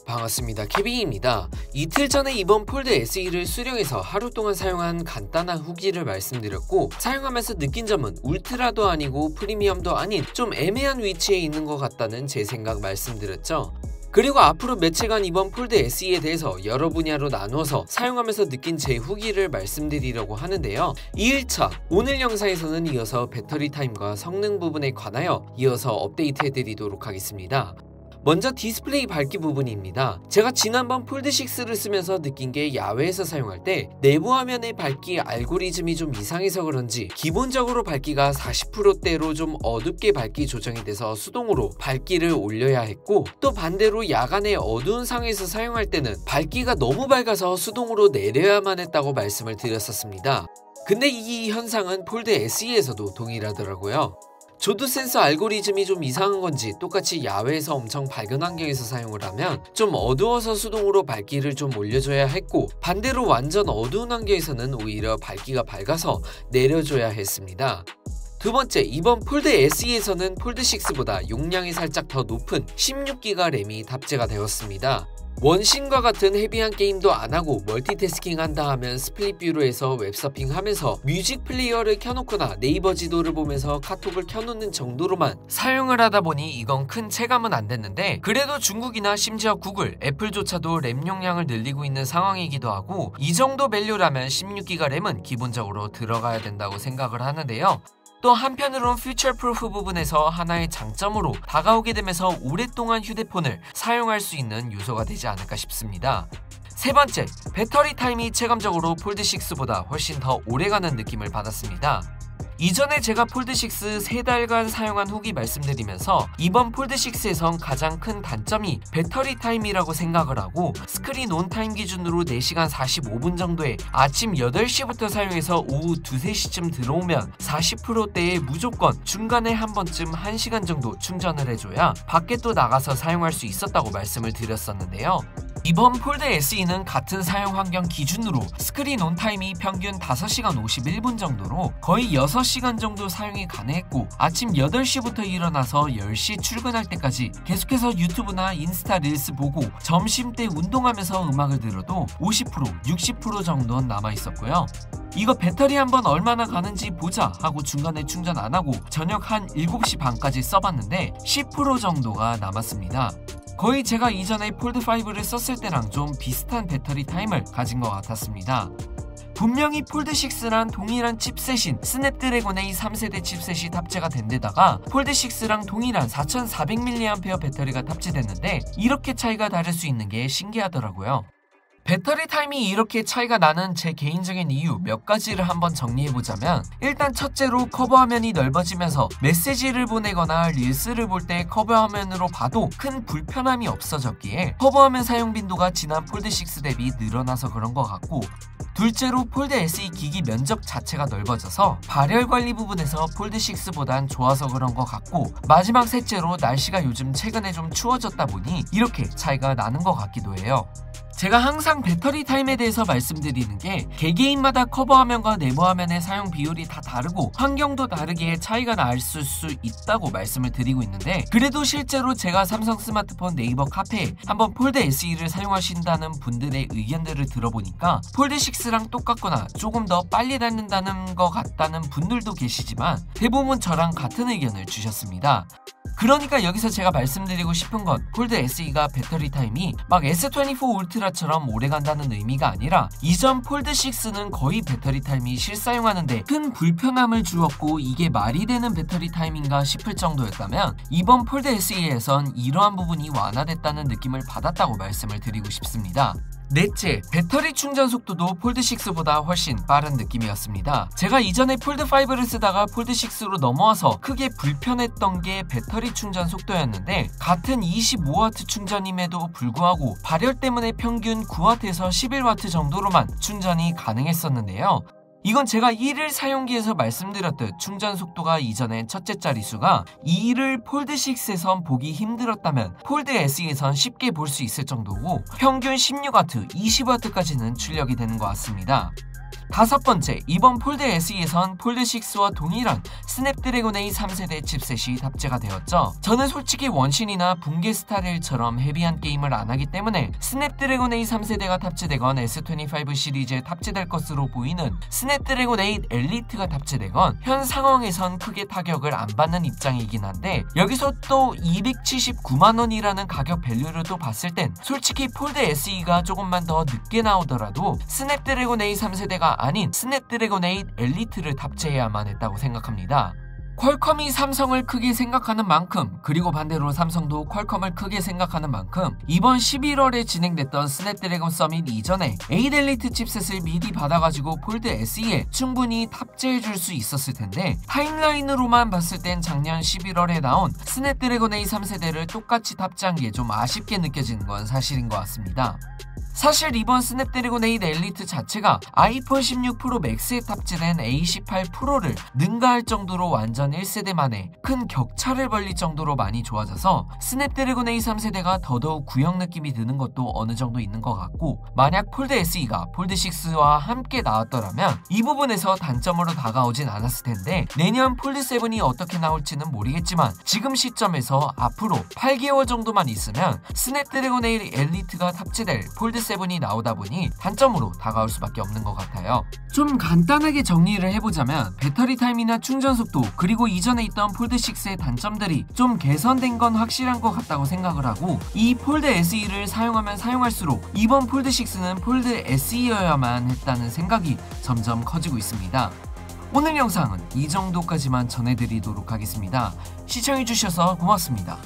반갑습니다. 케빈입니다. 이틀 전에 이번 폴드 SE를 수령해서 하루 동안 사용한 간단한 후기를 말씀드렸고, 사용하면서 느낀 점은 울트라도 아니고 프리미엄도 아닌 좀 애매한 위치에 있는 것 같다는 제 생각 말씀드렸죠. 그리고 앞으로 며칠간 이번 폴드 SE에 대해서 여러 분야로 나누어서 사용하면서 느낀 제 후기를 말씀드리려고 하는데요. 2일차, 오늘 영상에서는 이어서 배터리 타임과 성능 부분에 관하여 이어서 업데이트해드리도록 하겠습니다. 먼저 디스플레이 밝기 부분입니다. 제가 지난번 폴드6를 쓰면서 느낀 게 야외에서 사용할 때 내부 화면의 밝기 알고리즘이 좀 이상해서 그런지 기본적으로 밝기가 40%대로 좀 어둡게 밝기 조정이 돼서 수동으로 밝기를 올려야 했고, 또 반대로 야간에 어두운 상황에서 사용할 때는 밝기가 너무 밝아서 수동으로 내려야만 했다고 말씀을 드렸었습니다. 근데 이 현상은 폴드 SE에서도 동일하더라고요. 조드 센서 알고리즘이 좀 이상한 건지 똑같이 야외에서 엄청 밝은 환경에서 사용을 하면 좀 어두워서 수동으로 밝기를 좀 올려줘야 했고, 반대로 완전 어두운 환경에서는 오히려 밝기가 밝아서 내려줘야 했습니다. 두 번째, 이번 폴드 SE에서는 폴드6보다 용량이 살짝 더 높은 16기가 램이 탑재가 되었습니다. 원신과 같은 헤비한 게임도 안하고 멀티태스킹 한다 하면 스플릿 뷰로 해서 웹서핑 하면서 뮤직 플레이어를 켜놓거나 네이버 지도를 보면서 카톡을 켜놓는 정도로만 사용을 하다 보니 이건 큰 체감은 안 됐는데, 그래도 중국이나 심지어 구글, 애플조차도 램 용량을 늘리고 있는 상황이기도 하고, 이 정도 밸류라면 16기가 램은 기본적으로 들어가야 된다고 생각을 하는데요. 또 한편으론 퓨처 프루프 부분에서 하나의 장점으로 다가오게 되면서 오랫동안 휴대폰을 사용할 수 있는 요소가 되지 않을까 싶습니다. 세 번째, 배터리 타임이 체감적으로 폴드6보다 훨씬 더 오래가는 느낌을 받았습니다. 이전에 제가 폴드6 3달간 사용한 후기 말씀드리면서 이번 폴드6에선 가장 큰 단점이 배터리 타임이라고 생각을 하고, 스크린 온 타임 기준으로 4시간 45분 정도에 아침 8시부터 사용해서 오후 2, 3시쯤 들어오면 40%대에 무조건 중간에 한 번쯤 1시간 정도 충전을 해줘야 밖에 또 나가서 사용할 수 있었다고 말씀을 드렸었는데요. 이번 폴드 SE는 같은 사용 환경 기준으로 스크린 온 타임이 평균 5시간 51분 정도로 거의 6시간 정도 사용이 가능했고, 아침 8시부터 일어나서 10시 출근할 때까지 계속해서 유튜브나 인스타 릴스 보고 점심때 운동하면서 음악을 들어도 50%, 60% 정도는 남아있었고요. 이거 배터리 한번 얼마나 가는지 보자 하고 중간에 충전 안하고 저녁 한 7시 반까지 써봤는데 10% 정도가 남았습니다. 거의 제가 이전에 폴드5를 썼을 때랑 좀 비슷한 배터리 타임을 가진 것 같았습니다. 분명히 폴드6랑 동일한 칩셋인 스냅드래곤 A 3세대 칩셋이 탑재가 된 데다가 폴드6랑 동일한 4400mAh 배터리가 탑재됐는데 이렇게 차이가 다를 수 있는 게 신기하더라고요. 배터리 타임이 이렇게 차이가 나는 제 개인적인 이유 몇 가지를 한번 정리해보자면, 일단 첫째로 커버 화면이 넓어지면서 메시지를 보내거나 릴스를 볼 때 커버 화면으로 봐도 큰 불편함이 없어졌기에 커버 화면 사용 빈도가 지난 폴드6 대비 늘어나서 그런 것 같고, 둘째로 폴드 SE 기기 면적 자체가 넓어져서 발열 관리 부분에서 폴드6보단 좋아서 그런 것 같고, 마지막 셋째로 날씨가 요즘 최근에 좀 추워졌다 보니 이렇게 차이가 나는 것 같기도 해요. 제가 항상 배터리 타임에 대해서 말씀드리는 게 개개인마다 커버 화면과 내부 화면의 사용 비율이 다 다르고 환경도 다르기에 차이가 날 수 있다고 말씀을 드리고 있는데, 그래도 실제로 제가 삼성 스마트폰 네이버 카페에 한번 폴드 SE를 사용하신다는 분들의 의견들을 들어보니까 폴드6랑 똑같거나 조금 더 빨리 닳는다는 것 같다는 분들도 계시지만 대부분 저랑 같은 의견을 주셨습니다. 그러니까 여기서 제가 말씀드리고 싶은 건 폴드 SE가 배터리 타임이 막 S24 울트라처럼 오래간다는 의미가 아니라, 이전 폴드6는 거의 배터리 타임이 실사용하는데 큰 불편함을 주었고 이게 말이 되는 배터리 타임인가 싶을 정도였다면, 이번 폴드 SE에선 이러한 부분이 완화됐다는 느낌을 받았다고 말씀을 드리고 싶습니다. 넷째, 배터리 충전 속도도 폴드6보다 훨씬 빠른 느낌이었습니다. 제가 이전에 폴드5를 쓰다가 폴드6로 넘어와서 크게 불편했던 게 배터리 충전 속도였는데, 같은 25W 충전임에도 불구하고 발열 때문에 평균 9W에서 11W 정도로만 충전이 가능했었는데요. 이건 제가 1일 사용기에서 말씀드렸듯 충전 속도가 이전엔 첫째 자릿수가 2를 폴드6에선 보기 힘들었다면 폴드 SE에선 쉽게 볼 수 있을 정도고, 평균 16W, 20W까지는 출력이 되는 것 같습니다. 5번째, 이번 폴드 SE에선 폴드 6와 동일한 스냅드래곤 A 3세대 칩셋이 탑재가 되었죠. 저는 솔직히 원신이나 붕괴 스타렐처럼 헤비한 게임을 안 하기 때문에 스냅드래곤 A 3세대가 탑재되건 S25 시리즈에 탑재될 것으로 보이는 스냅드래곤 8 엘리트가 탑재되건 현 상황에선 크게 타격을 안 받는 입장이긴 한데, 여기서 또 279만원이라는 가격 밸류를 또 봤을 땐 솔직히 폴드 SE가 조금만 더 늦게 나오더라도 스냅드래곤 A 3세대가 아닌 스냅드래곤 8 엘리트를 탑재해야만 했다고 생각합니다. 퀄컴이 삼성을 크게 생각하는 만큼, 그리고 반대로 삼성도 퀄컴을 크게 생각하는 만큼 이번 11월에 진행됐던 스냅드래곤 서밋 이전에 8 엘리트 칩셋을 미리 받아가지고 폴드 SE에 충분히 탑재해줄 수 있었을 텐데, 타임라인으로만 봤을 땐 작년 11월에 나온 스냅드래곤 A 3세대를 똑같이 탑재한 게 좀 아쉽게 느껴지는 건 사실인 것 같습니다. 사실 이번 스냅드래곤 8 엘리트 자체가 아이폰 16 프로 맥스에 탑재된 A18 프로를 능가할 정도로 완전 1세대 만에 큰 격차를 벌릴 정도로 많이 좋아져서 스냅드래곤 A 3세대가 더더욱 구형 느낌이 드는 것도 어느 정도 있는 것 같고, 만약 폴드 SE가 폴드 6와 함께 나왔더라면 이 부분에서 단점으로 다가오진 않았을 텐데, 내년 폴드 7이 어떻게 나올지는 모르겠지만 지금 시점에서 앞으로 8개월 정도만 있으면 스냅드래곤 8 엘리트가 탑재될 폴드 7이 나오다 보니 단점으로 다가올 수밖에 없는 것 같아요. 좀 간단하게 정리를 해보자면, 배터리 타임이나 충전 속도, 그리고 이전에 있던 폴드 6의 단점들이 좀 개선된 건 확실한 것 같다고 생각을 하고, 이 폴드 SE를 사용하면 사용할수록 이번 폴드 6는 폴드 SE여야만 했다는 생각이 점점 커지고 있습니다. 오늘 영상은 이 정도까지만 전해드리도록 하겠습니다. 시청해주셔서 고맙습니다.